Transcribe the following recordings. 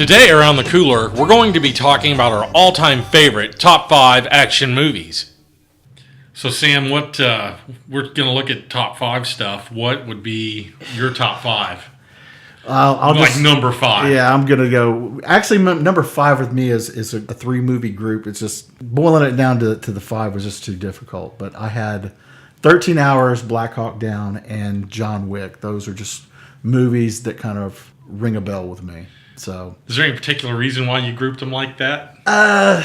Today around the cooler, we're going to be talking about our all-time favorite top 5 action movies. So Sam, what we're going to look at top 5 stuff. What would be your top 5? I'll like just, number 5. Yeah, I'm gonna go. Actually, number 5 with me is a 3-movie group. It's just boiling it down to the 5 was just too difficult. But I had 13 Hours, Black Hawk Down, and John Wick. Those are just movies that kind of ring a bell with me. So, is there any particular reason why you grouped them like that? A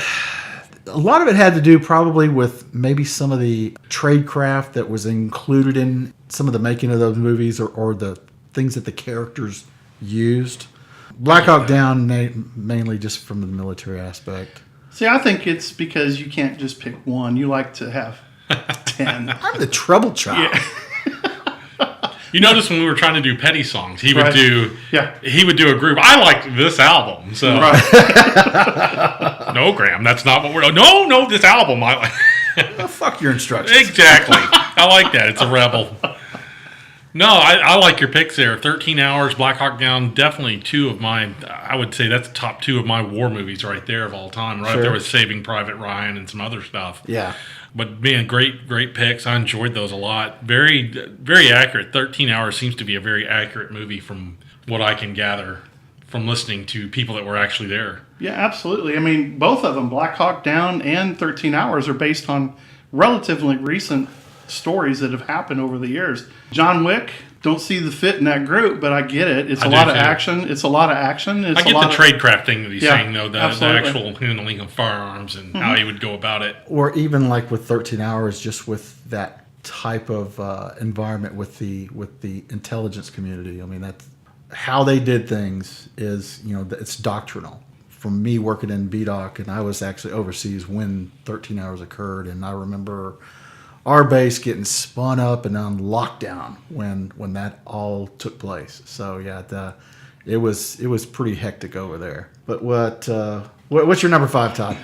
lot of it had to do probably with maybe some of the tradecraft that was included in some of the making of those movies, or the things that the characters used. Black Hawk Down mainly just from the military aspect. See, I think it's because you can't just pick one. You like to have 10. I'm the trouble child. Yeah. You notice when we were trying to do petty songs, he would Right. do a group. I liked this album, so Right. no, Graham, that's not what we're. No, this album I like. Well, fuck your instructions. Exactly, I like that. It's a rebel. No, I like your picks there. 13 Hours, Black Hawk Down, definitely 2 of mine. I would say that's top 2 of my war movies right there of all time. Right Sure. there with Saving Private Ryan and some other stuff. Yeah. But man, great picks. I enjoyed those a lot. Very, very accurate. 13 Hours seems to be a very accurate movie from what I can gather from listening to people that were actually there. Yeah, absolutely. I mean, both of them, Black Hawk Down and 13 Hours, are based on relatively recent stories that have happened over the years. John Wick, don't see the fit in that group, but I get it. It's a lot of action. It's a lot of action. I get the tradecraft thing that he's saying, though, the absolutely. actual handling of firearms and how he would go about it. Or even like with 13 Hours, just with that type of environment with the intelligence community. I mean, that's how they did things. Is it's doctrinal. From me working in BDOC, and I was actually overseas when 13 Hours occurred, and I remember our base getting spun up and on lockdown when that all took place. So yeah, it was pretty hectic over there. But what's your number 5, Todd?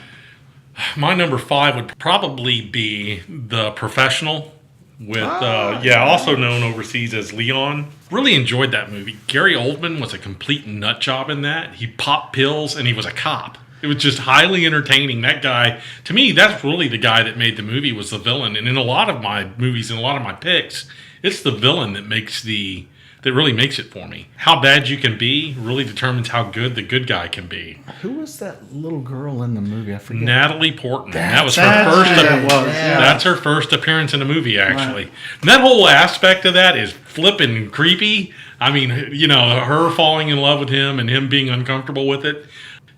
My number 5 would probably be The Professional with, also known overseas as Leon. Really enjoyed that movie. Gary Oldman was a complete nut job in that. He popped pills and he was a cop. It was just highly entertaining. That guy, to me, that's really the guy that made the movie, was the villain. And in a lot of my movies and a lot of my picks, it's the villain that really makes it for me. How bad you can be really determines how good the good guy can be. Who was that little girl in the movie? I forget. Natalie Portman. That was her first. That's her first appearance in a movie, actually. Right. And that whole aspect of that is flippin' creepy. I mean, her falling in love with him and him being uncomfortable with it.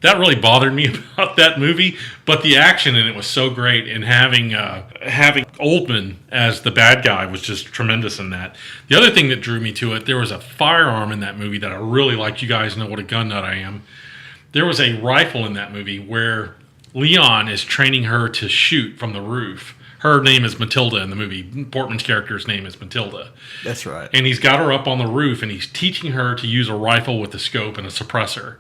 That really bothered me about that movie, but the action in it was so great, and having Oldman as the bad guy was just tremendous in that. The other thing that drew me to it, there was a firearm in that movie that I really liked. You guys know what a gun nut I am. There was a rifle in that movie where Leon is training her to shoot from the roof. Her name is Matilda in the movie. Portman's character's name is Matilda. That's right. And he's got her up on the roof, and he's teaching her to use a rifle with a scope and a suppressor.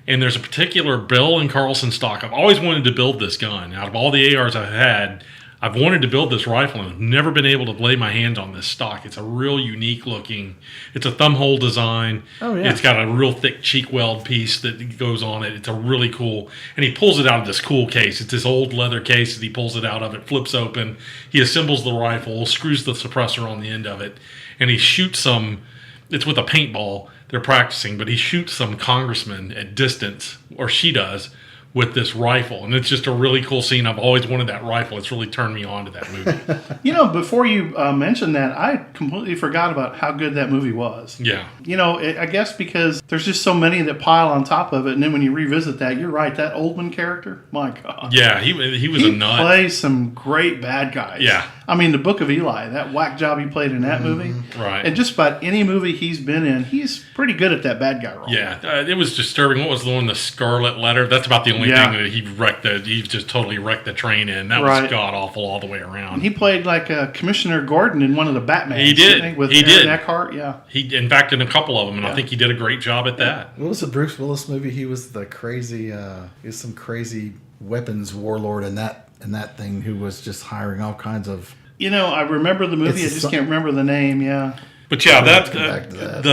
And there's a particular Bell & Carlson stock. I've always wanted to build this gun. Out of all the ARs I've had, I've wanted to build this rifle, and I've never been able to lay my hands on this stock. It's a real unique looking. It's a thumb hole design. Oh, yeah. It's got a real thick cheek weld piece that goes on it. It's a really cool. And he pulls it out of this cool case. It's this old leather case that he pulls it out of. It flips open. He assembles the rifle, screws the suppressor on the end of it, and he shoots some. It's with a paintball. They're practicing, but he shoots some congressman at distance, or she does, with this rifle. And it's just a really cool scene. I've always wanted that rifle. It's really turned me on to that movie. Before you mentioned that, I completely forgot about how good that movie was. Yeah. I guess because there's just so many that pile on top of it, and then when you revisit that, you're right, that Oldman character, my God. Yeah, he was a nut. He plays some great bad guys. Yeah. I mean, The Book of Eli, that whack job he played in that movie. Right. And just about any movie he's been in, he's pretty good at that bad guy role. Yeah, it was disturbing. What was the one, The Scarlet Letter? That's about the only thing that he just totally wrecked the train in. That was god-awful all the way around. And he played like Commissioner Gordon in one of the Batmans. He did. With he Aaron did. Eckhart, yeah. In fact, in a couple of them, and I think he did a great job at that. What was the Bruce Willis movie? He was the crazy, he was some crazy weapons warlord in that thing who was just hiring all kinds of... I remember the movie. I just can't remember the name, yeah. But yeah, Let's come back to that.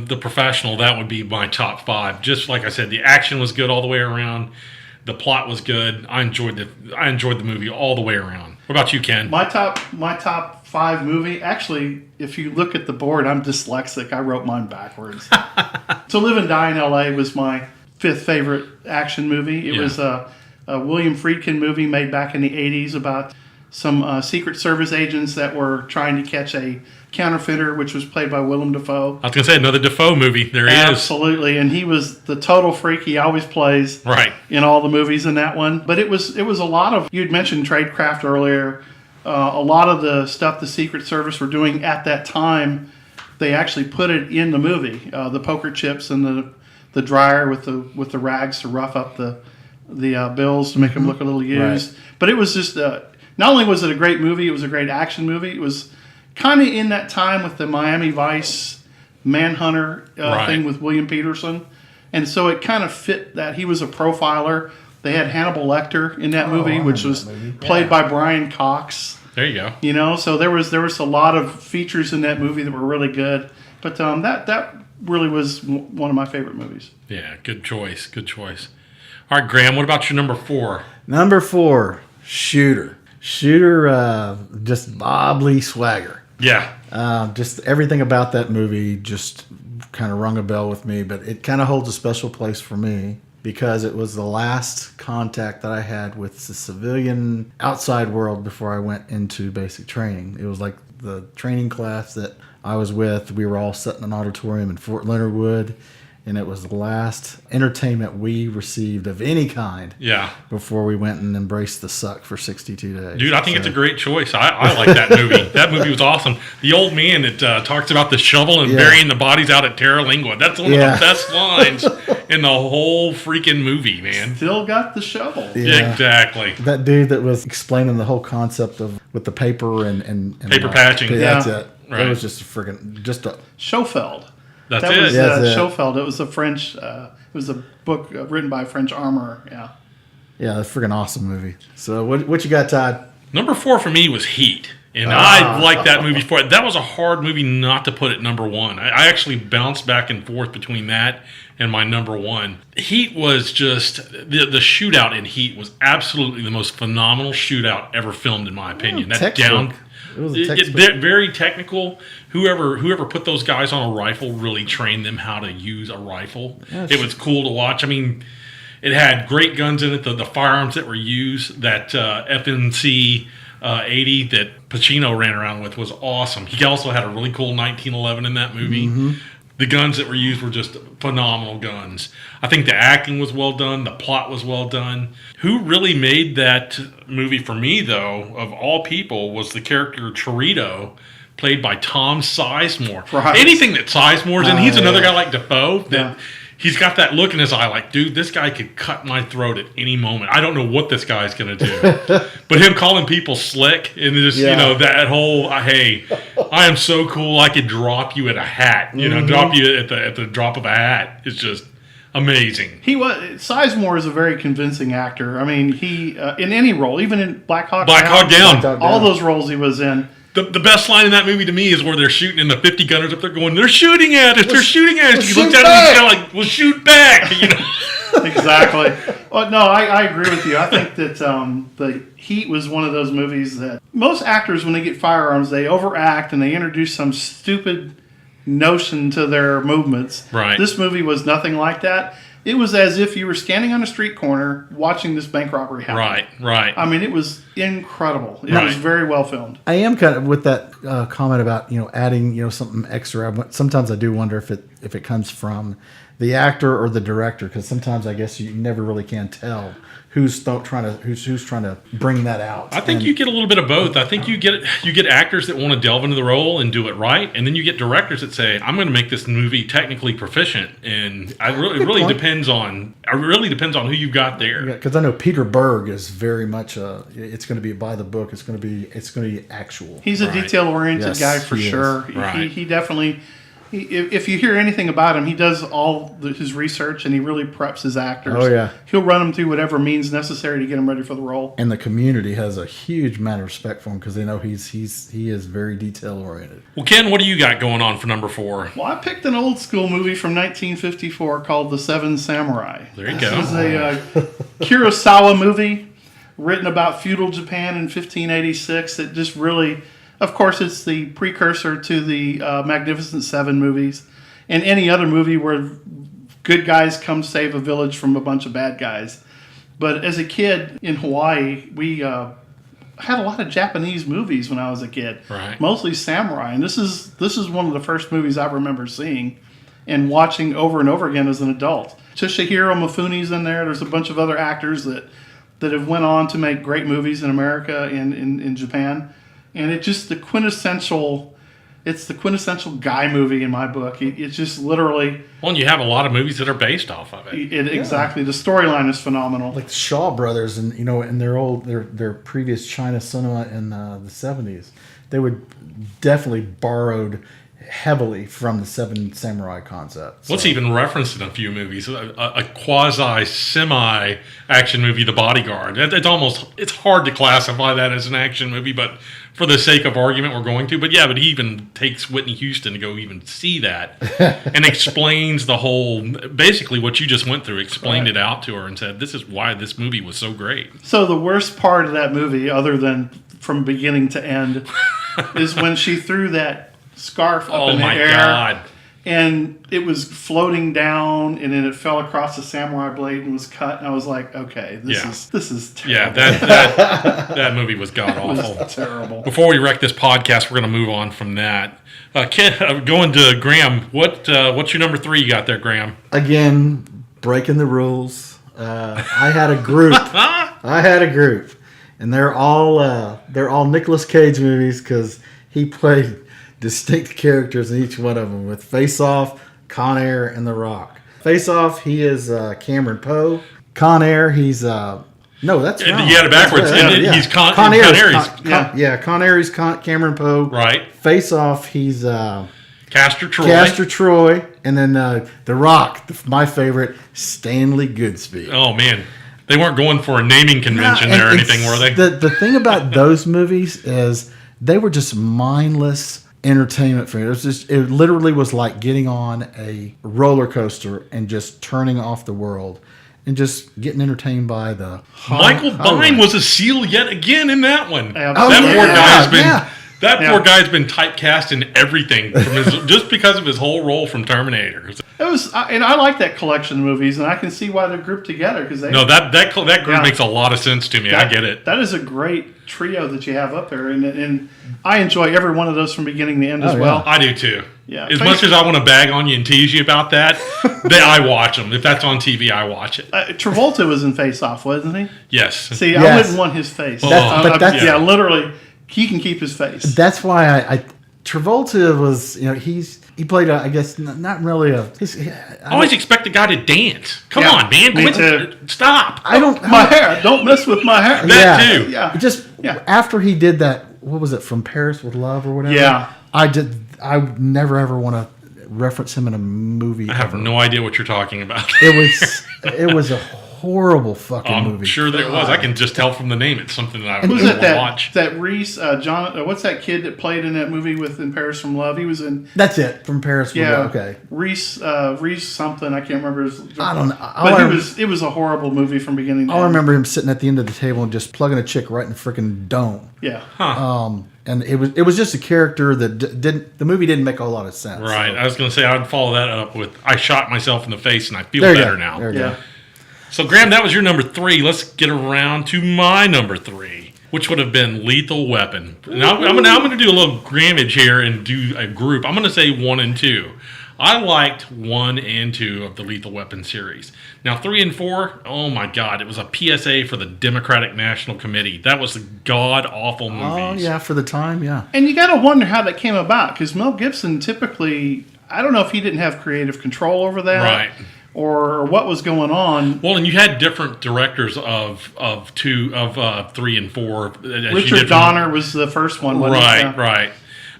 the professional, that would be my top 5. Just like I said, the action was good all the way around. The plot was good. I enjoyed the movie all the way around. What about you, Ken? My top 5 movie. Actually, if you look at the board, I'm dyslexic. I wrote mine backwards. To Live and Die in L.A. was my 5th favorite action movie. It was a William Friedkin movie made back in the 80s about some Secret Service agents that were trying to catch a counterfeiter, which was played by Willem Dafoe. I was going to say another Dafoe movie. There he is. Absolutely, and he was the total freak he always plays in all the movies in that one. But it was a lot of, you'd mentioned tradecraft earlier, a lot of the stuff the Secret Service were doing at that time, they actually put it in the movie. The poker chips and the dryer with the rags to rough up the bills to make them look a little used. Right. But it was just... not only was it a great movie, it was a great action movie. It was kind of in that time with the Miami Vice Manhunter thing with William Peterson. And so it kind of fit that. He was a profiler. They had Hannibal Lecter in that movie, which was played by Brian Cox. There you go. So there was a lot of features in that movie that were really good. But that really was one of my favorite movies. Yeah, good choice. Good choice. All right, Graham, what about your number 4? Number 4, Shooter. Shooter, just Bob Lee swagger. Yeah. Just everything about that movie just kind of rung a bell with me, but it kind of holds a special place for me because it was the last contact that I had with the civilian outside world before I went into basic training. It was like the training class that I was with. We were all set in an auditorium in Fort Leonard Wood, and it was the last entertainment we received of any kind. Yeah. Before we went and embraced the suck for 62 days. Dude, I think it's a great choice. I like that movie. That movie was awesome. The old man that talks about the shovel and burying the bodies out at Terra Lingua. That's one of the best lines in the whole freaking movie, man. Still got the shovel. Yeah. Exactly. That dude that was explaining the whole concept of with the paper and paper patching. That's it. Right. It was just a Schofeld. That was it. Schofeld. It was a French. It was a book written by a French armorer. Yeah. Yeah, that's a freaking awesome movie. So what you got, Todd? Number 4 for me was Heat. And I liked that movie for it. That was a hard movie not to put at number 1. I actually bounced back and forth between that and my number 1. Heat was just the shootout in Heat was absolutely the most phenomenal shootout ever filmed, in my opinion. It was a textbook. Very technical. Whoever put those guys on a rifle really trained them how to use a rifle. It was cool to watch. I mean, it had great guns in it. The firearms that were used, that FNC 80 that Pacino ran around with was awesome. He also had a really cool 1911 in that movie. Mm-hmm. The guns that were used were just phenomenal guns. I think the acting was well done. The plot was well done. Who really made that movie for me, though, of all people, was the character Chorito, played by Tom Sizemore. Right. Anything that Sizemore's in, he's another guy like Defoe that he's got that look in his eye like, dude, this guy could cut my throat at any moment. I don't know what this guy's going to do. But him calling people slick and just, that whole, hey, I am so cool I could drop you at a hat, drop you at the drop of a hat. It's just amazing. Sizemore is a very convincing actor. I mean, he, in any role, even in Black Hawk Down, all those roles he was in. The best line in that movie to me is where they're shooting and the 50 gunners up there going, they're shooting at us, they're shooting at us. He looks at him and he's kind of like, well, shoot back. Exactly. Well, no, I agree with you. I think that the Heat was one of those movies that most actors, when they get firearms, they overact and they introduce some stupid notion to their movements. Right. This movie was nothing like that. It was as if you were standing on a street corner watching this bank robbery happen. Right. I mean, it was incredible. It was very well filmed. I am kind of with that comment about adding something extra. Sometimes I do wonder if it comes from the actor or the director, because sometimes I guess you never really can tell who's trying to bring that out. I think you get a little bit of both. I think you get actors that want to delve into the role and do it right, and then you get directors that say, "I'm going to make this movie technically proficient." And it really depends on who you got there. Because I know Peter Berg is very much it's going to be by the book. It's going to be actual. He's a detail oriented guy for sure. Right. He definitely. if you hear anything about him, he does all his research and he really preps his actors. Oh, yeah. He'll run them through whatever means necessary to get them ready for the role. And the community has a huge amount of respect for him because they know he is very detail oriented. Well, Ken, what do you got going on for number 4? Well, I picked an old school movie from 1954 called The Seven Samurai. There you go. This is a Kurosawa movie written about feudal Japan in 1586. It just really, of course, it's the precursor to the Magnificent Seven movies and any other movie where good guys come save a village from a bunch of bad guys. But as a kid in Hawaii, we had a lot of Japanese movies when I was a kid, right? Mostly samurai, and this is one of the first movies I remember seeing and watching over and over again as an adult. Toshihiro Mifune's in there. There's a bunch of other actors that have went on to make great movies in America and in Japan, and it's just the quintessential guy movie in my book. It's just literally. Well, and you have a lot of movies that are based off of it. Exactly. The storyline is phenomenal. Like the Shaw Brothers, and in their previous China cinema in the 70s, they would definitely borrowed heavily from the Seven Samurai concept. What's even referenced in a few movies? A quasi semi action movie, The Bodyguard. It's hard to classify that as an action movie, but for the sake of argument, we're going to. But he even takes Whitney Houston to go even see that and explains the whole, basically what you just went through, explained it out to her and said, this is why this movie was so great. So the worst part of that movie, other than from beginning to end, is when she threw that scarf up in the air. Oh my God. And it was floating down, and then it fell across the samurai blade and was cut. And I was like, "Okay, this is terrible." Yeah, that movie was god awful. Terrible. Before we wreck this podcast, we're going to move on from that. Ken, going to Graham. What's your number 3 you got there, Graham? Again, breaking the rules. I had a group, and they're all Nicolas Cage movies because he played distinct characters in each one of them, with Face Off, Con Air, and The Rock. Face Off, he is Cameron Poe. Con Air, he's no, that's wrong. You had it backwards. He's Con Air. Con Air, he's Cameron Poe. Right. Face Off, he's Castor Troy, and then The Rock, my favorite, Stanley Goodspeed. Oh man, they weren't going for a naming convention or anything, were they? The thing about those movies is they were just mindless entertainment for me. It literally was like getting on a roller coaster and just turning off the world and just getting entertained by the Michael Biehn was a seal yet again in that one. That poor guy's been typecast in everything just because of his whole role from Terminator. And I like that collection of movies, and I can see why they're grouped together because that group makes a lot of sense to me. I get it. That is a great trio that you have up there, and I enjoy every one of those from beginning to end as well. I do too. Yeah. As much as I want to bag on you and tease you about that, I watch them. If that's on TV, I watch it. Travolta was in Face Off, wasn't he? Yes. See, I wouldn't want his face. Literally, he can keep his face. That's why Travolta was, he played I guess not really I always expect the guy to dance. Come on, man. Stop. My hair. Don't mess with my hair. That too. Yeah. After he did that, what was it, From Paris with Love or whatever? Yeah. I never ever want to reference him in a movie. I have no idea what you're talking about. It was a horrible fucking movie. I'm sure that it was. I can just tell from the name. It's something that I would watch. That Reese, what's that kid that played in that movie with In Paris from Love? He was in. That's it. From Paris from Love. Okay. Reese something. I can't remember his. I don't know. But it was a horrible movie from beginning to end. I remember him sitting at the end of the table and just plugging a chick right in the freaking dome. Yeah. Huh. And it was just a character that the movie didn't make a lot of sense. Right. So. I was going to say I'd follow that up with I shot myself in the face and I feel better now. There you go. So Graham, that was your number 3. Let's get around to my number 3, which would have been Lethal Weapon. Now I'm going to do a little grammage here and do a group. I'm going to say 1 and 2. I liked 1 and 2 of the Lethal Weapon series. Now 3 and 4, oh my God, it was a PSA for the Democratic National Committee. That was god-awful movies. Oh yeah, for the time, yeah. And you got to wonder how that came about, because Mel Gibson typically, I don't know if he didn't have creative control over that. Right. Or what was going on. Well, and you had different directors of 3 and 4. Richard Donner was the first one. Right.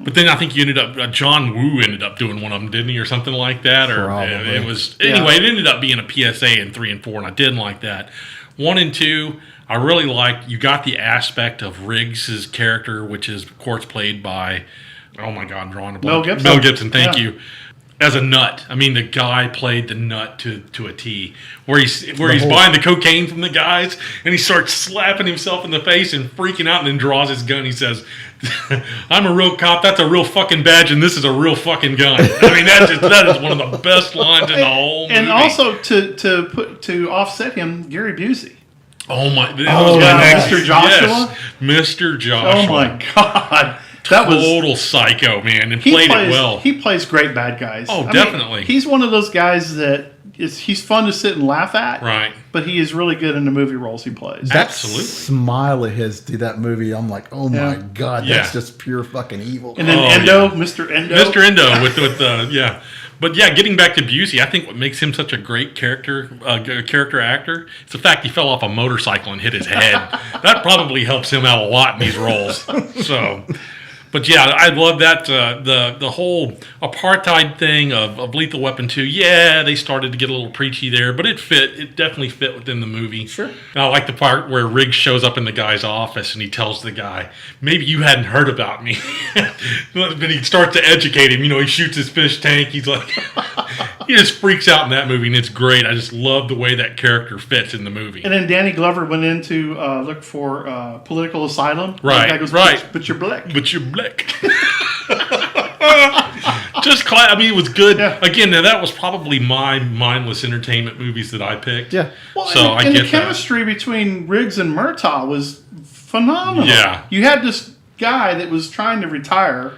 But then I think you ended up John Woo ended up doing one of them, didn't he, or something like that? Or Probably. it was anyway. It ended up being a PSA in 3 and 4, and I didn't like that. 1 and 2, I really liked. You got the aspect of Riggs' character, which is of course played by, oh my God, I'm drawing a blank. Mel Gibson. Mel Gibson, thank you. As a nut, I mean, the guy played the nut to a T. Where he's buying the cocaine from the guys, and he starts slapping himself in the face and freaking out, and then draws his gun. He says, "I'm a real cop. That's a real fucking badge, and this is a real fucking gun." I mean, that is one of the best lines in the whole movie. And also to offset him, Gary Busey. Oh my! That was my next, Mr. Joshua. Yes, Mr. Joshua. Oh my God. That was total psycho, man, and played it well. He plays great bad guys. Oh, definitely. He's one of those guys that he's fun to sit and laugh at. Right. But he is really good in the movie roles he plays. That Absolutely. smile of his through that movie, I'm like, oh my God, Yeah. that's just pure fucking evil. And then Mr. Endo. Mr. Endo with the yeah. But yeah, getting back to Busey, I think what makes him such a great character actor is the fact he fell off a motorcycle and hit his head. That probably helps him out a lot in these roles. So, but yeah, I love that the whole apartheid thing of Lethal Weapon 2. Yeah, they started to get a little preachy there, but it fit. It definitely fit within the movie. Sure. And I like the part where Riggs shows up in the guy's office and he tells the guy, "Maybe you hadn't heard about me." But he starts to educate him. You know, he shoots his fish tank. He's like, he just freaks out in that movie, and it's great. I just love the way that character fits in the movie. And then Danny Glover went in to look for political asylum. Right, The guy goes, right. But you're black. But you're black. I mean, it was good. Yeah. Again, now that was probably my mindless entertainment movies that I picked. Yeah. Well, So I and get the chemistry between Riggs and Murtaugh was phenomenal. Yeah. You had this guy that was trying to retire.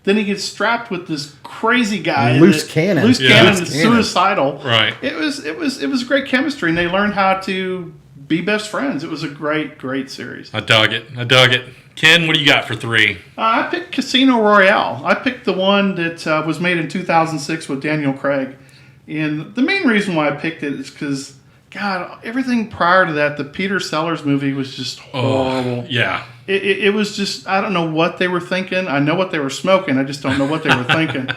Then he gets strapped with this crazy guy. Loose cannon. Loose Yeah. cannon Loose that's cannon. suicidal. Right. It was great chemistry, and they learned how to be best friends. It was a great series. I dug it. Ken, what do you got for 3? I picked Casino Royale. I picked the one that was made in 2006 with Daniel Craig. And the main reason why I picked it is because, God, everything prior to that, the Peter Sellers movie was just horrible. Oh, yeah. It was just, I don't know what they were thinking. I know what they were smoking. I just don't know what they were thinking.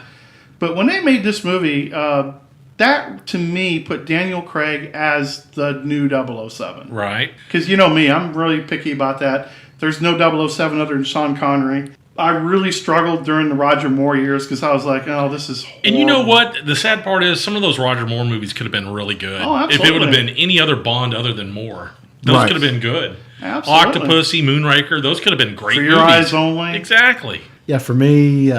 But when they made this movie, that, to me, put Daniel Craig as the new 007. Right. Because you know me, I'm really picky about that. There's no 007 other than Sean Connery. I really struggled during the Roger Moore years because I was like, oh, this is horrible. And you know what? The sad part is some of those Roger Moore movies could have been really good. Oh, if it would have absolutely. been any other Bond other than Moore. Those Right. could have been good. Absolutely. Octopussy, Moonraker, those could have been great For movies. Your Eyes Only. Exactly. Yeah, for me,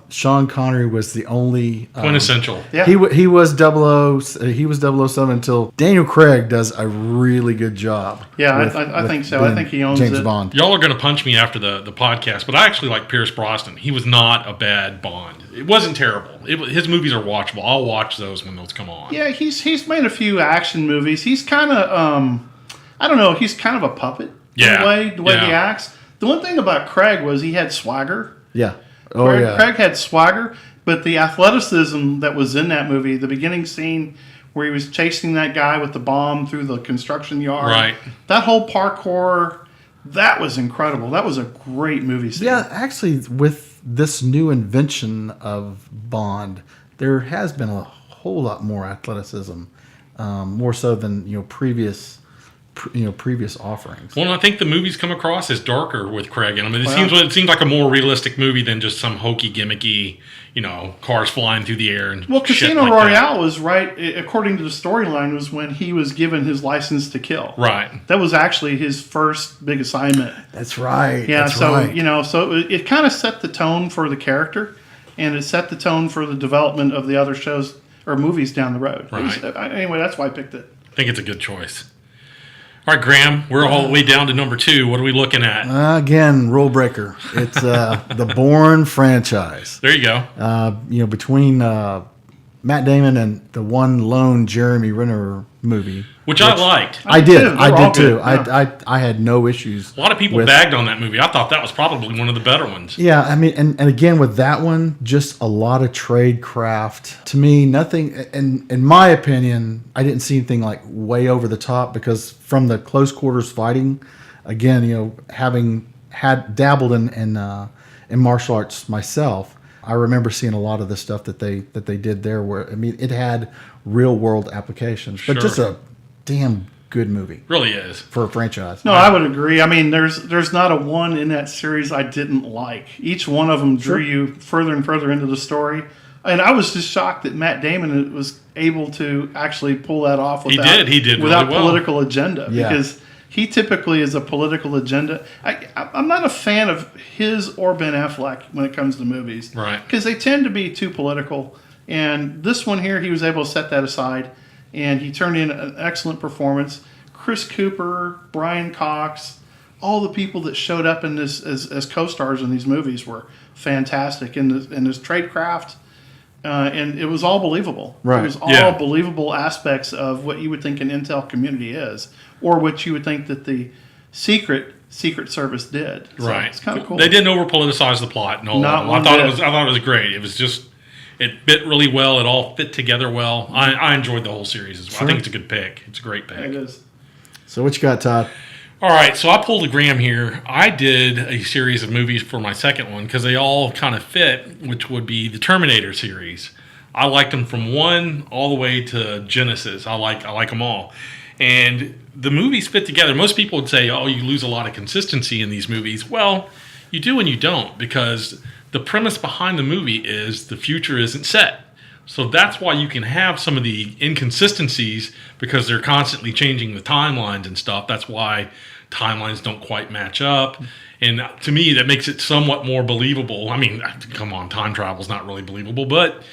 Sean Connery was the only Quintessential. Yeah. He was 007 until Daniel Craig does a really good job. Yeah, with- I think so. being I think he owns James it. Bond. Y'all are going to punch me after the podcast, but I actually like Pierce Brosnan. He was not a bad Bond. It wasn't terrible. His movies are watchable. I'll watch those when those come on. Yeah, he's made a few action movies. He's kind of, I don't know, he's kind of a puppet in a way, the way he acts. The one thing about Craig was he had swagger. Yeah. Oh, Craig, yeah. Craig had swagger, but the athleticism that was in that movie, the beginning scene where he was chasing that guy with the bomb through the construction yard, Right. that whole parkour, that was incredible. That was a great movie scene. Yeah, actually, with this new invention of Bond, there has been a whole lot more athleticism, more so than previous offerings. Well, and I think the movies come across as darker with Craig. And I mean, it seems like a more realistic movie than just some hokey gimmicky, cars flying through the air and Well, shit Casino like that. Royale was right, according to the storyline, was when he was given his license to kill. Right. That was actually his first big assignment. That's right. Yeah, That's so right. so it kind of set the tone for the character, and it set the tone for the development of the other shows or movies down the road. Right. Anyway, that's why I picked it. I think it's a good choice. All right, Graham, we're all the way down to number 2. What are we looking at? Again, rule breaker. It's the Bourne franchise. There you go. Between Matt Damon and the one lone Jeremy Renner movie, Which I liked. I did. too. They were I all did too. good, yeah. I had no issues. A lot of people bagged on that movie. I thought that was probably one of the better ones. Yeah, I mean, and again with that one, just a lot of trade craft. To me, nothing. In my opinion, I didn't see anything like way over the top because from the close quarters fighting, again, having had dabbled in in martial arts myself, I remember seeing a lot of the stuff that they did there. Where I mean, it had real world applications, but just a damn good movie. Really is for a franchise. No, I would agree. I mean, there's not a one in that series I didn't like. Each one of them drew you further and further into the story. And I was just shocked that Matt Damon was able to actually pull that off without, he did without really well. political agenda. Yeah. Because he typically is a political agenda. I'm not a fan of his or Ben Affleck when it comes to movies. Right. Because they tend to be too political. And this one here, he was able to set that aside. And he turned in an excellent performance. Chris Cooper, Brian Cox, all the people that showed up in this as co-stars in these movies were fantastic in this tradecraft. And it was all believable. Right. It was all believable aspects of what you would think an intel community is, or what you would think that the Secret Service did. So right. It's kind of cool. They didn't over politicize the plot. No, I thought it was great. It was just, it bit really well. It all fit together well. I enjoyed the whole series as well. Sure. I think it's a good pick. It's a great pick. It is. So what you got, Todd? All right, so I pulled a Graham here. I did a series of movies for my second one because they all kind of fit, which would be the Terminator series. I liked them from 1 all the way to Genesis. I like them all. And the movies fit together. Most people would say, oh, you lose a lot of consistency in these movies. Well, you do and you don't, because the premise behind the movie is the future isn't set. So that's why you can have some of the inconsistencies, because they're constantly changing the timelines and stuff. That's why timelines don't quite match up. And to me, that makes it somewhat more believable. I mean, come on, time travel is not really believable, but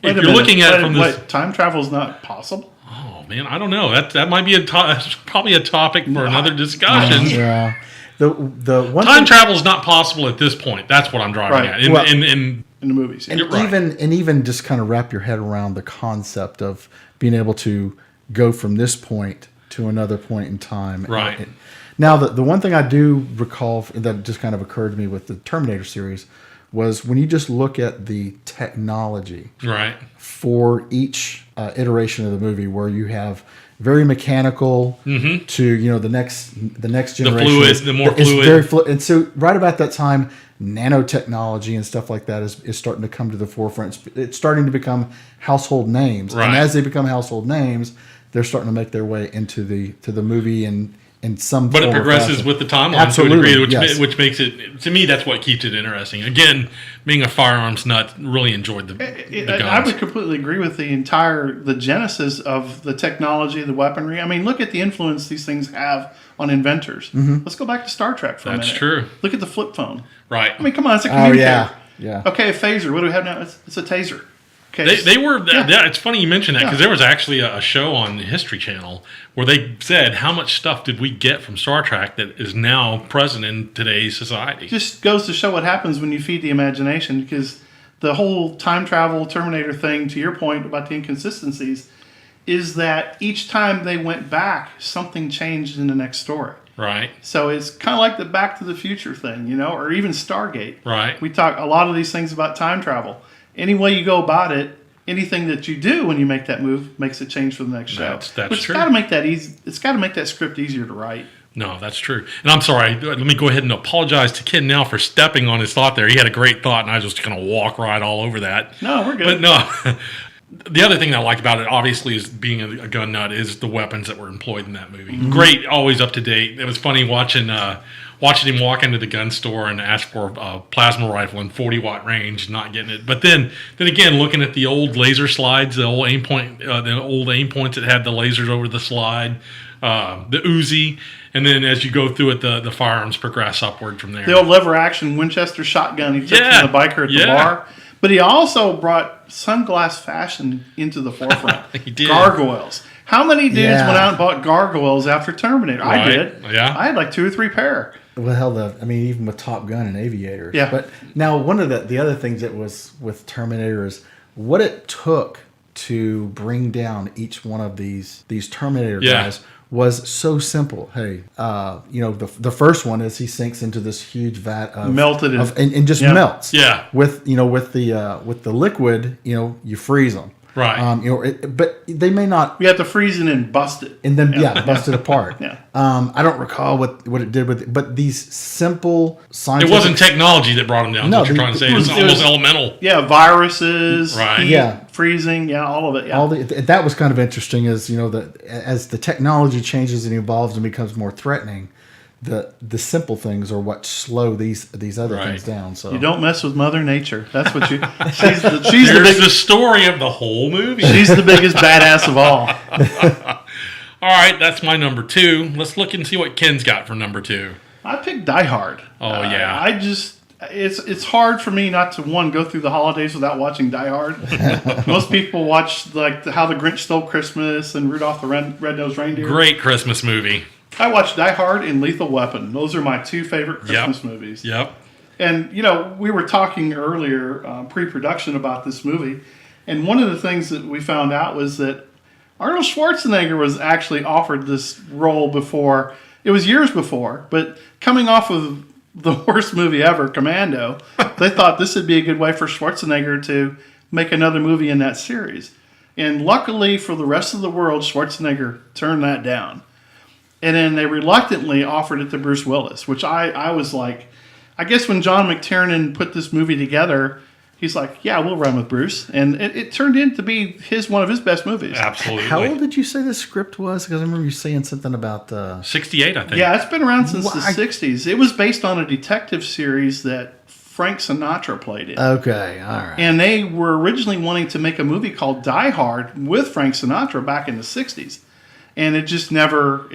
if you're looking at it from this... time travel is not possible? Oh, man, I don't know. That might be probably a topic for another discussion. Yeah. The one time travel is not possible at this point. That's what I'm driving at. In the movies. And even just kind of wrap your head around the concept of being able to go from this point to another point in time. Right. Now, the one thing I do recall that just kind of occurred to me with the Terminator series was when you just look at the technology for each iteration of the movie, where you have very mechanical to the next generation. The more fluid. It's very fluid. And so right about that time, nanotechnology and stuff like that is starting to come to the forefront. It's starting to become household names. Right. And as they become household names, they're starting to make their way into the movie and in some But form it progresses with the timeline to a degree, which makes it, to me, that's what keeps it interesting. Again, being a firearms nut, really enjoyed the guns. I would completely agree with the genesis of the technology, the weaponry. I mean, look at the influence these things have on inventors. Let's go back to Star Trek for a minute. That's true. Look at the flip phone. Right. I mean, come on, it's a communicator. Yeah. Okay, a phaser. What do we have now? It's a taser. Okay. It's funny you mention that, because there was actually a show on the History Channel where they said, how much stuff did we get from Star Trek that is now present in today's society? Just goes to show what happens when you feed the imagination, because the whole time travel Terminator thing, to your point about the inconsistencies, is that each time they went back, something changed in the next story. Right. So it's kind of like the Back to the Future thing, or even Stargate. Right. We talk a lot of these things about time travel. Any way you go about it, anything that you do when you make that move makes it change for the next show. That's true. It's got to make that easy. It's got to make that script easier to write. No, that's true. And I'm sorry. Let me go ahead and apologize to Ken now for stepping on his thought there. He had a great thought, and I was just going to walk right all over that. No, we're good. But no. The other thing I like about it, obviously, is being a gun nut, is the weapons that were employed in that movie. Mm-hmm. Great, always up to date. It was funny watching him walk into the gun store and ask for a plasma rifle in 40-watt range, not getting it. But then again, looking at the old laser slides, the old aim points that had the lasers over the slide, the Uzi, and then as you go through it, the firearms progress upward from there. The old lever action Winchester shotgun he took from the biker at the bar. But he also brought sunglass fashion into the forefront. He did. Gargoyles. How many dudes went out and bought gargoyles after Terminator? Right. I did. Yeah. I had like 2 or 3 pair. Well, hell, even with Top Gun and Aviators. Yeah. But now one of the other things that was with Terminator is what it took to bring down each one of these Terminator guys was so simple. Hey, the first one is he sinks into this huge vat of melted and just melts. Yeah. With the liquid, you freeze them. Right. But they may not. We have to freeze it and bust it. And then, bust it apart. Yeah. I don't recall what it did with it, but these simple scientific... It wasn't technology that brought them down. No, what you're trying to say. It was almost elemental. Yeah, viruses, right? Heat, freezing, all of it. Yeah. That was kind of interesting as, as the technology changes and evolves and becomes more threatening, the simple things are what slow these other things down. So you don't mess with Mother Nature. That's what you. She's the story of the whole movie. She's the biggest badass of all. All right, that's my number 2. Let's look and see what Ken's got for number 2. I picked Die Hard. Oh yeah. It's hard for me not to go through the holidays without watching Die Hard. Most people watch like How the Grinch Stole Christmas and Rudolph the Red-Nosed Reindeer. Great Christmas movie. I watched Die Hard and Lethal Weapon. Those are my 2 favorite Christmas movies. Yep. And, we were talking earlier, pre-production, about this movie. And one of the things that we found out was that Arnold Schwarzenegger was actually offered this role before. It was years before. But coming off of the worst movie ever, Commando, they thought this would be a good way for Schwarzenegger to make another movie in that series. And luckily for the rest of the world, Schwarzenegger turned that down. And then they reluctantly offered it to Bruce Willis, which I was like, I guess when John McTiernan put this movie together, he's like, yeah, we'll run with Bruce. And it turned in to be one of his best movies. Absolutely. How old did you say the script was? Because I remember you saying something about... 68, I think. Yeah, it's been around since the 60s. It was based on a detective series that Frank Sinatra played in. Okay, all right. And they were originally wanting to make a movie called Die Hard with Frank Sinatra back in the 60s. And it just never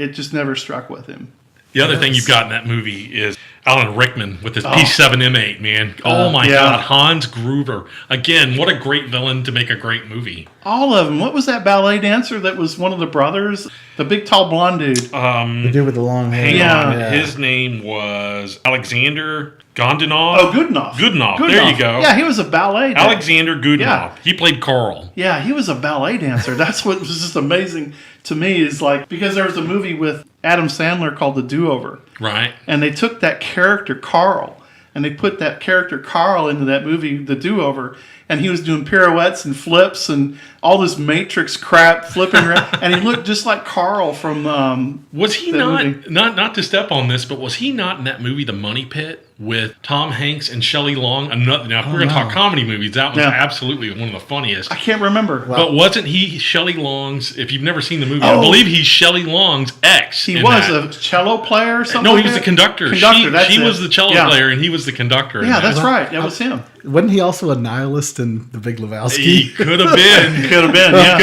struck with him. The other thing you've got in that movie is Alan Rickman with his P7M8, man. Oh my God, Hans Gruber. Again, what a great villain to make a great movie. All of them. What was that ballet dancer that was one of the brothers? The big tall blonde dude. The dude with the long hair. Hang on. His name was Alexander Godunov. Oh, Godunov. There you go. Yeah, he was a ballet dancer. Alexander Godunov. Yeah. He played Carl. Yeah, he was a ballet dancer. That's what was just amazing to me is like, because there was a movie with Adam Sandler called The Do-Over. Right. And they took that character Carl and they put that character Carl into that movie, The Do-Over, and he was doing pirouettes and flips and all this Matrix crap flipping around, and he looked just like Carl from was he not to step on this, but was he not in that movie The Money Pit with Tom Hanks and Shelley Long? Now, if we're going to talk comedy movies, that was absolutely one of the funniest. I can't remember. But wasn't he Shelley Long's, if you've never seen the movie, I believe he's Shelley Long's ex. He was a cello player or something? No, he was the conductor. She was the cello player, and he was the conductor. Yeah, that's right. That was him. Wasn't he also a nihilist in The Big Lebowski? He could have been. He could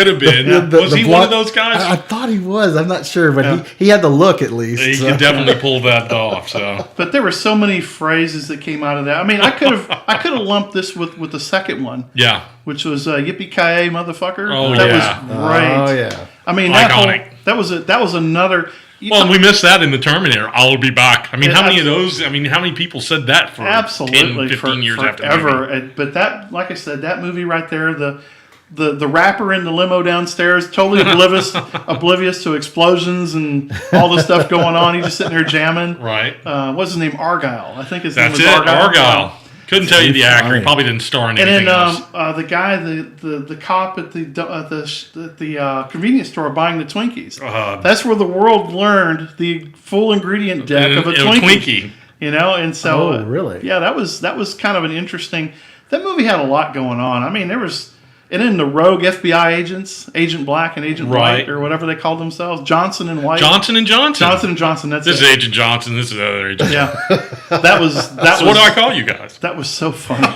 have been. Was he one of those guys? I thought he was. I'm not sure, but he had the look at least. He could definitely pull that off. So, but there were so many phrases that came out of that. I mean, I could have lumped this with the second one. Yeah. Which was yippee-ki-yay, motherfucker. Oh, that yeah. was great. Oh yeah. I mean, iconic. that was another. Well, we missed that in the Terminator. I'll be back. I mean, how many of those? I mean, how many people said that for 10, 15 years after the movie? But that, like I said, that movie right there, the rapper in the limo downstairs, totally oblivious to explosions and all the stuff going on. He's just sitting there jamming. Right. What's his name? Argyle. I think his name That's was it. Argyle. Couldn't tell you the actor. He Fine. probably didn't star in And anything then else. the guy, the cop at the convenience store buying the Twinkies. That's where the world learned the full ingredient deck of a Twinkie. You know, and so Oh, really? yeah, that was kind of an interesting. That movie had a lot going on. I mean, there was. And then the rogue FBI agents, Agent Black and Agent White, or whatever they called themselves, Johnson and White. Johnson and Johnson. Johnson and Johnson. That's This it. is Agent Johnson. This is the other Agent. Yeah, that was. So what do I call you guys? That was so funny.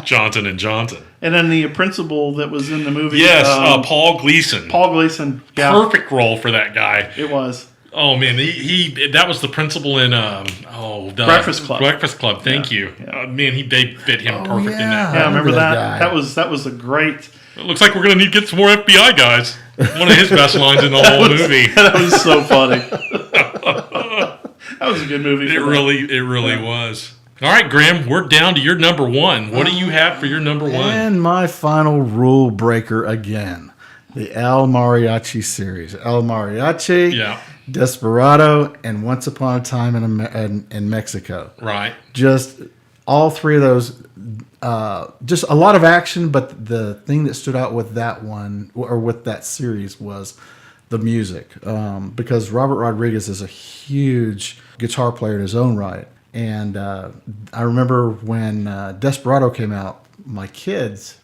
Johnson and Johnson. And then the principal that was in the movie. Yes, Paul Gleason. Paul Gleason. Yeah, Perfect role for that guy. it was. Oh man, he that was the principal in Breakfast Club. Breakfast Club. Thank you. Yeah. Man, they fit him perfect in that. Yeah, remember that? guy. That was a great. It looks like we're gonna need to get some more FBI guys. One of his best lines in the whole movie. That was so funny. That was a good movie. It really was. All right, Graham, we're down to your number one. What do you have for your number one? And my final rule breaker again. The El Mariachi series. El Mariachi, Yeah. Desperado, and Once Upon a Time in Mexico. Right. Just all three of those, just a lot of action. But the thing that stood out with that one or with that series was the music, because Robert Rodriguez is a huge guitar player in his own right. And I remember when Desperado came out, my kids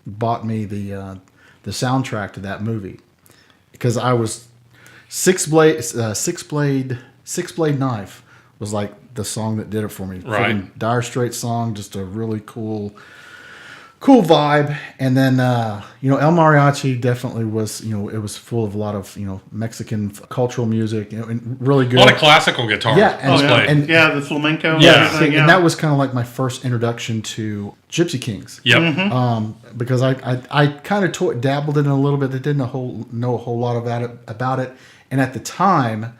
bought me the soundtrack to that movie because I was Six Blade Knife was like the song that did it for me. Right. Freaking Dire Straits song, just a really cool vibe. And then El Mariachi definitely was, it was full of a lot of Mexican cultural music, and really good. A lot of classical guitar. Yeah, and the flamenco. And Yeah. everything, and that was kind of like my first introduction to Gypsy Kings. Yep. Because I kind of dabbled in it a little bit. I didn't know a whole lot about it. And at the time,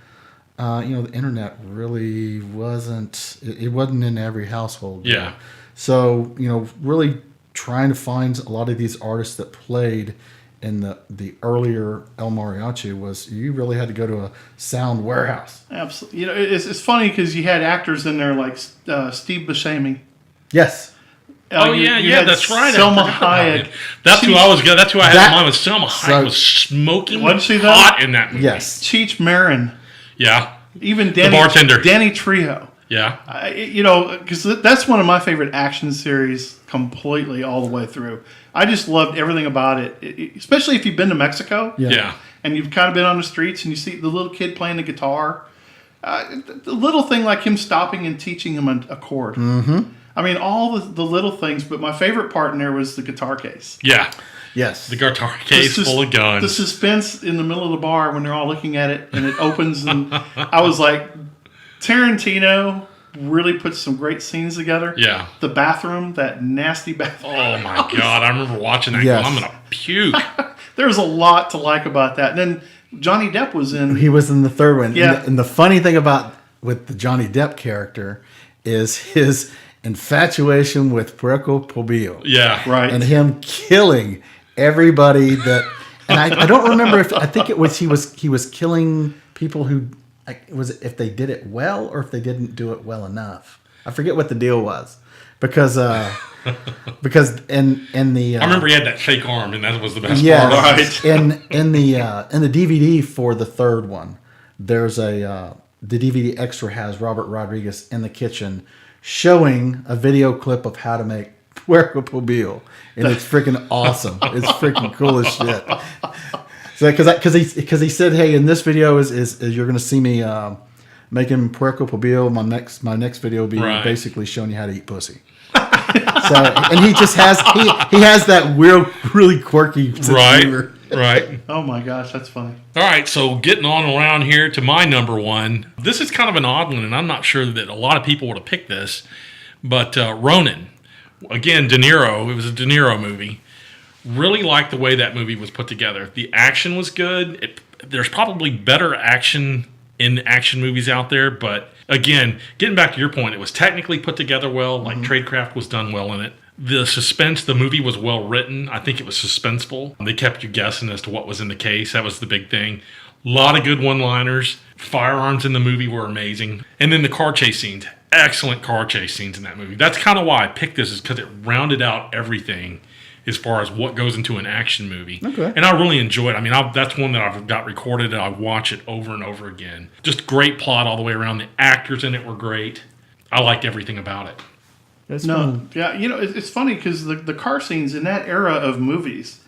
the internet really wasn't. It wasn't in every household. Yeah. So really trying to find a lot of these artists that played in the earlier El Mariachi was you really had to go to a sound warehouse. Absolutely. It's funny because you had actors in there like Steve Buscemi. Yes. You had that's right. Selma I forgot about Hayek. it. That's who I was. That's who I had in mind. Was Selma Hayek was smoking Wasn't she hot in that movie. Yes. Cheech Marin. Yeah. Even Danny, the bartender. Danny Trejo. Yeah. Because that's one of my favorite action series completely all the way through. I just loved everything about it, especially if you've been to Mexico. Yeah. And you've kind of been on the streets and you see the little kid playing the guitar. The little thing like him stopping and teaching him a chord. Mm-hmm. I mean, all the little things, but my favorite part in there was the guitar case. Yeah. Yes. The guitar case full of guns. The suspense in the middle of the bar when they're all looking at it and it opens. And I was like, Tarantino really puts some great scenes together. Yeah. The bathroom, that nasty bathroom. Oh, my God. I remember watching that. Yes. I'm going to puke. There's a lot to like about that. And then Johnny Depp was in. He was in the third one. Yeah. And the funny thing with the Johnny Depp character is his infatuation with Puerco Pobillo. Yeah. Right. And him killing everybody that. And I don't remember I think it was he was killing people who. Was it if they did it well or if they didn't do it well enough? I forget what the deal was, because in the I remember he had that fake arm, and that was the best yeah, part. Right. in the DVD for the third one, there's the DVD extra has Robert Rodriguez in the kitchen showing a video clip of how to make Puerco Pobillo, and it's freaking awesome. It's freaking cool as shit. So, because he said, hey, in this video is you're going to see me making Puerco Pobillo. My next video will be basically showing you how to eat pussy. So, and he just has he has that weird, really quirky sense of humor. Right. Oh my gosh, that's funny. All right, so getting on around here to my number one. This is kind of an odd one, and I'm not sure that a lot of people would have picked this, but Ronin. Again, De Niro. It was a De Niro movie. Really liked the way that movie was put together. The action was good. There's probably better action in action movies out there, but again, getting back to your point, it was technically put together well. Like Tradecraft was done well in it. The suspense, the movie was well written. I think it was suspenseful. They kept you guessing as to what was in the case. That was the big thing. A lot of good one-liners. Firearms in the movie were amazing. And then the car chase scenes. Excellent car chase scenes in that movie. That's kind of why I picked this, is because it rounded out everything as far as what goes into an action movie. Okay. And I really enjoy it. I mean, that's one that I've got recorded and I watch it over and over again. Just great plot all the way around. The actors in it were great. I liked everything about it. That's fun. Yeah, it's funny because the car scenes in that era of movies,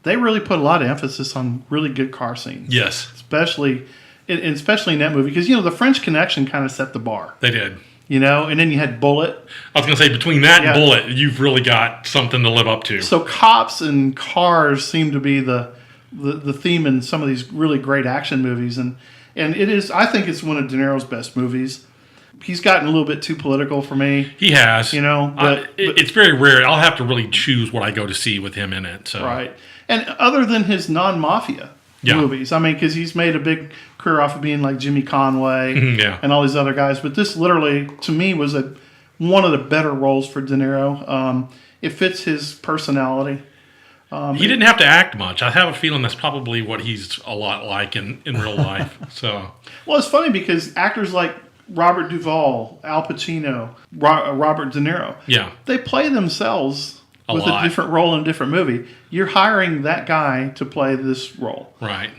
they really put a lot of emphasis on really good car scenes. Yes. Especially in that movie because, the French Connection kind of set the bar. They did. And then you had Bullet. I was going to say, between that and Bullet, you've really got something to live up to. So cops and cars seem to be the theme in some of these really great action movies. And it is, I think it's one of De Niro's best movies. He's gotten a little bit too political for me. He has. But it's very rare. I'll have to really choose what I go to see with him in it. So. Right. And other than his non-mafia movies, I mean, because he's made a big career off of being like Jimmy Conway and all these other guys. But this literally, to me, was one of the better roles for De Niro. It fits his personality. He didn't have to act much. I have a feeling that's probably what he's a lot like in real life. So, well, it's funny because actors like Robert Duvall, Al Pacino, Robert De Niro. Yeah. They play themselves with a different role in a different movie. You're hiring that guy to play this role. Right.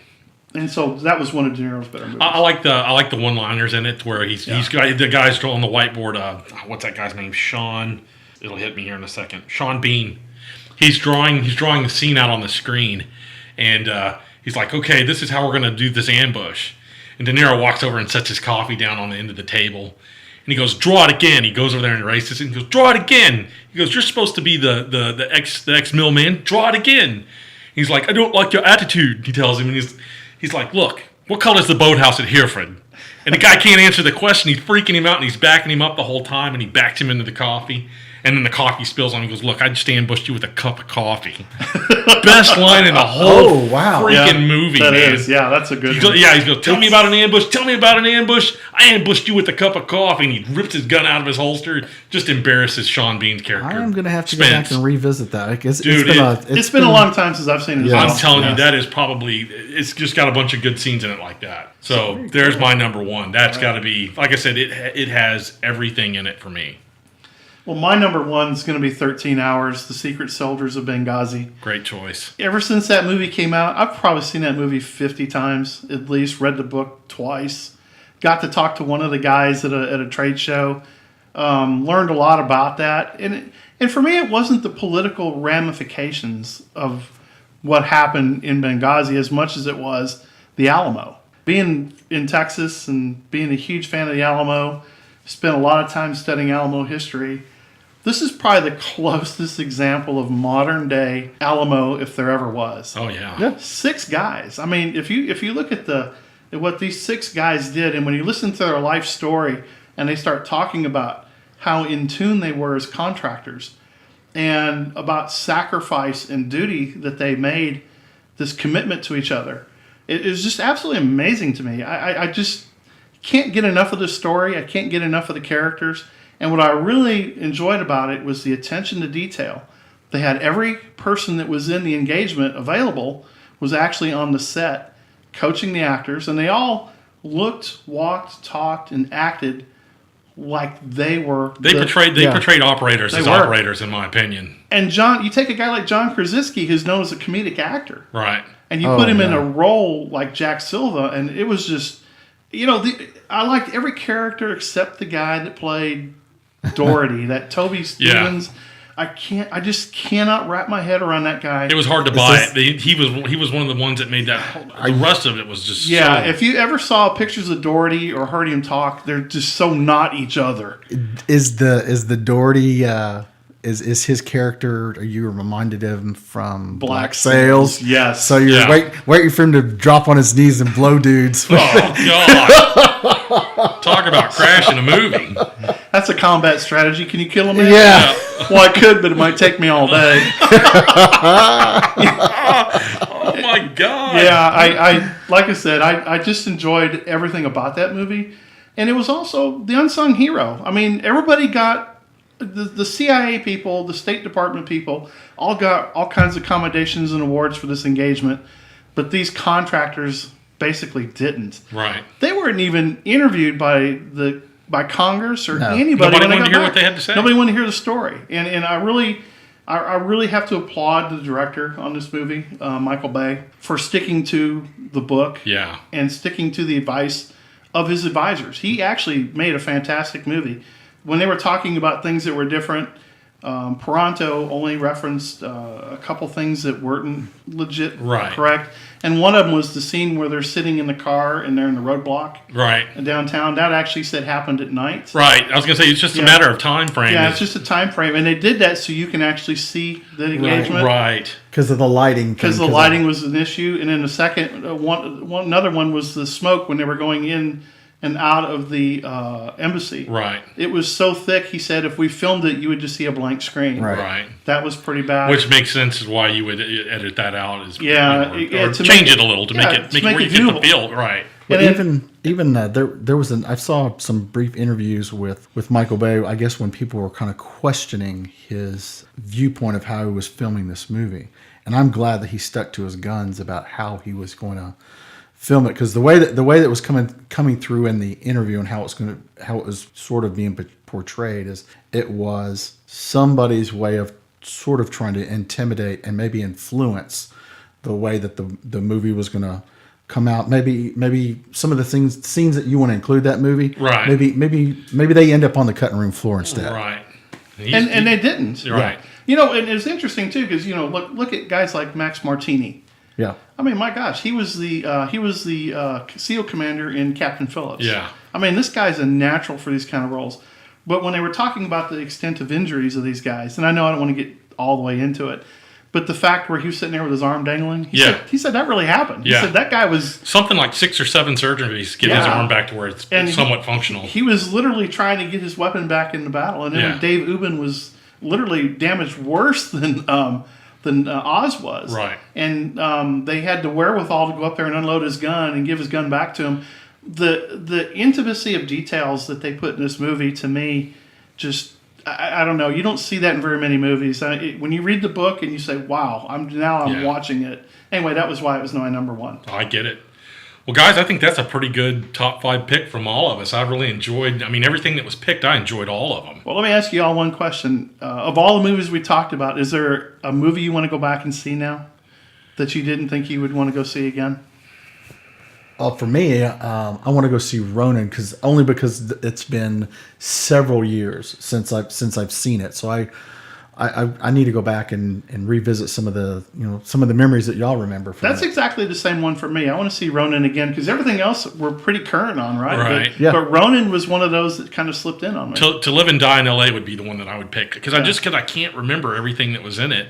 And so that was one of De Niro's better movies. I like the one-liners in it where he's got the guy's on the whiteboard. What's that guy's name? Sean. It'll hit me here in a second. Sean Bean. He's drawing the scene out on the screen, and he's like, "Okay, this is how we're going to do this ambush." And De Niro walks over and sets his coffee down on the end of the table. And he goes, "Draw it again." He goes over there and erases it. And he goes, "Draw it again." He goes, "You're supposed to be the ex-millman. Draw it again." He's like, "I don't like your attitude," he tells him. And he's like, "Look, what color is the boathouse at Hereford?" And the guy can't answer the question. He's freaking him out, and he's backing him up the whole time. And he backs him into the coffee. And then the coffee spills on him. He goes, "Look, I just ambushed you with a cup of coffee." Best line in the whole freaking movie, that man. Is. Yeah, that's a good one. He's going, "Tell me about an ambush. Tell me about an ambush. I ambushed you with a cup of coffee." And he rips his gun out of his holster. Just embarrasses Sean Bean's character. I am going to have to go back and revisit that. It's been a long time since I've seen it. I'm telling you, that is probably, it's just got a bunch of good scenes in it like that. So there's my number one. That's got to be, like I said, it has everything in it for me. Well, my number one is going to be 13 Hours, The Secret Soldiers of Benghazi. Great choice. Ever since that movie came out, I've probably seen that movie 50 times at least, read the book twice, got to talk to one of the guys at a trade show, learned a lot about that. And for me, it wasn't the political ramifications of what happened in Benghazi as much as it was the Alamo. Being in Texas and being a huge fan of the Alamo, spent a lot of time studying Alamo history. This is probably the closest example of modern day Alamo if there ever was. Oh yeah. 6 guys. I mean, if you look at what these 6 guys did, and when you listen to their life story, and they start talking about how in tune they were as contractors, and about sacrifice and duty that they made, this commitment to each other, it is just absolutely amazing to me. I just can't get enough of the story. I can't get enough of the characters. And what I really enjoyed about it was the attention to detail. They had every person that was in the engagement available was actually on the set coaching the actors, and they all looked, walked, talked, and acted like they were. They portrayed operators as operators, in my opinion. And John, you take a guy like John Krasinski, who's known as a comedic actor, right? And you put him in a role like Jack Silva, and it was just, I liked every character except the guy that played Doherty, that Toby Stevens. I just cannot wrap my head around that guy. It was hard to buy it. He was one of the ones that made that. The rest of it was just if you ever saw pictures of Doherty or heard him talk, they're just so not each other. Is the Doherty is his character? Are you reminded of him from Black Sails? Yes. So you're waiting for him to drop on his knees and blow dudes. Oh God! Talk about crashing a movie. That's a combat strategy. Can you kill him? Yeah. Well, I could, but it might take me all day. Oh my God! Yeah, I like I said, I just enjoyed everything about that movie, and it was also the unsung hero. I mean, everybody got the CIA people, the State Department people, all got all kinds of accommodations and awards for this engagement, but these contractors basically didn't. Right. They weren't even interviewed by Congress or anybody. Nobody wanted to hear what they had to say. Nobody wanted to hear the story. And I really have to applaud the director on this movie, Michael Bay, for sticking to the book and sticking to the advice of his advisors. He actually made a fantastic movie. When they were talking about things that were different, Paranto only referenced a couple things that weren't legit correct. And one of them was the scene where they're sitting in the car and they're in the roadblock downtown. That actually said happened at night. Right. I was going to say, it's just a matter of time frame. Yeah, it's just a time frame. And they did that so you can actually see the engagement. Right. Because of the lighting. Because the lighting was an issue. And then the second, another one was the smoke when they were going in and out of the embassy. Right. It was so thick, he said, if we filmed it, you would just see a blank screen. Right. That was pretty bad. Which makes sense is why you would edit that out. Or to change it a little to make it where you get the feel. Right. But even there was I saw some brief interviews with Michael Bay, I guess, when people were kind of questioning his viewpoint of how he was filming this movie. And I'm glad that he stuck to his guns about how he was going to film it, because the way that it was coming through in the interview and how it was sort of being portrayed is it was somebody's way of sort of trying to intimidate and maybe influence the way that the movie was going to come out. Maybe some of the scenes that you want to include that movie. Right. Maybe they end up on the cutting room floor instead. Right. And they didn't. Right. And it's interesting too because look at guys like Max Martini. Yeah. I mean, my gosh, he was the SEAL commander in Captain Phillips. Yeah. I mean, this guy's a natural for these kind of roles. But when they were talking about the extent of injuries of these guys, and I know I don't want to get all the way into it, but the fact where he was sitting there with his arm dangling, he said that really happened. He said that guy was... Something like 6 or 7 surgeries get his arm back to where it's somewhat functional. He was literally trying to get his weapon back in the battle. And then Dave Ubben was literally damaged worse than Oz was. Right. And they had the wherewithal to go up there and unload his gun and give his gun back to him. The intimacy of details that they put in this movie, to me, just... I don't know. You don't see that in very many movies. When you read the book and you say, wow, I'm watching it. Anyway, that was why it was my number one. I get it. Well, guys, I think that's a pretty good top 5 pick from all of us. I really enjoyed, everything that was picked, I enjoyed all of them. Well, let me ask you all one question. Of all the movies we talked about, is there a movie you want to go back and see now that you didn't think you would want to go see again? For me, I want to go see Ronin because it's been several years since I've seen it. So I need to go back and revisit some of the memories that y'all remember from That's exactly the same one for me. I want to see Ronin again because everything else we're pretty current on, right? Right. But Ronin was one of those that kind of slipped in on me. To Live and Die in L.A. would be the one that I would pick because I can't remember everything that was in it.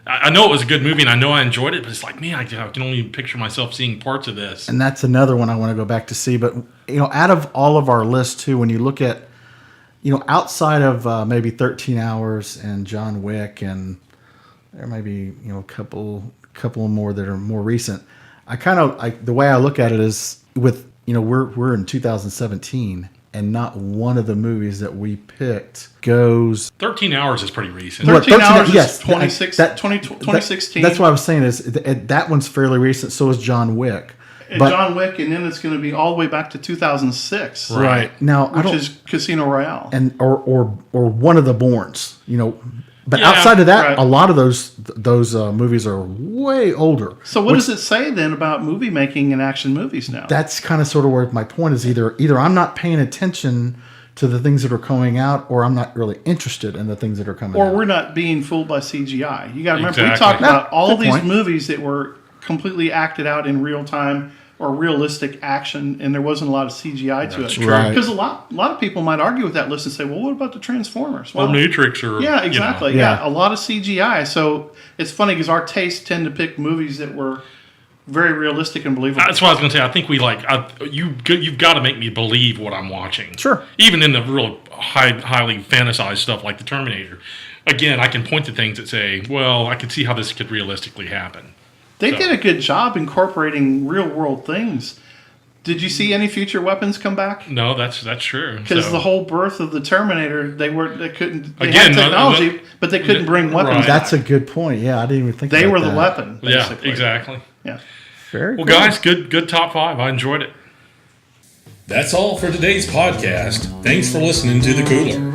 I know it was a good movie and I know I enjoyed it, but it's like, man, I can only picture myself seeing parts of this. And that's another one I want to go back to see. But, out of all of our lists, too, when you look at, outside of maybe 13 Hours and John Wick, and there may be, a couple more that are more recent, the way I look at it is with, we're in 2017. And not one of the movies that we picked goes... 13 Hours is pretty recent. 13 Hours is yes, 2016. That's what I was saying is that one's fairly recent. So is John Wick. John Wick, and then it's going to be all the way back to 2006. Right. Now, which is Casino Royale. And or one of the Bournes, But outside of that, a lot of those movies are way older. So what does it say then about movie making and action movies now? That's kind of sort of where my point is. Either I'm not paying attention to the things that are coming out, or I'm not really interested in the things that are coming out. Or we're not being fooled by CGI. You got to remember, we talked about all these movies that were completely acted out in real time or realistic action, and there wasn't a lot of CGI to it. Right. Because a lot of people might argue with that list and say, well, what about the Transformers? Well, or Matrix or... Yeah, exactly. Yeah, a lot of CGI. So it's funny because our tastes tend to pick movies that were very realistic and believable. That's what I was going to say. I think you've got to make me believe what I'm watching. Sure. Even in the real highly fantasized stuff like the Terminator. Again, I can point to things that say, well, I can see how this could realistically happen. They did a good job incorporating real world things. Did you see any future weapons come back? No, that's true. Because the whole birth of the Terminator, they had technology, but they couldn't bring weapons. That's a good point. Yeah, I didn't even think. They about were that. the weapon. Basically. Yeah, exactly. Yeah. Very well, cool. guys, good top 5. I enjoyed it. That's all for today's podcast. Thanks for listening to The Cooler.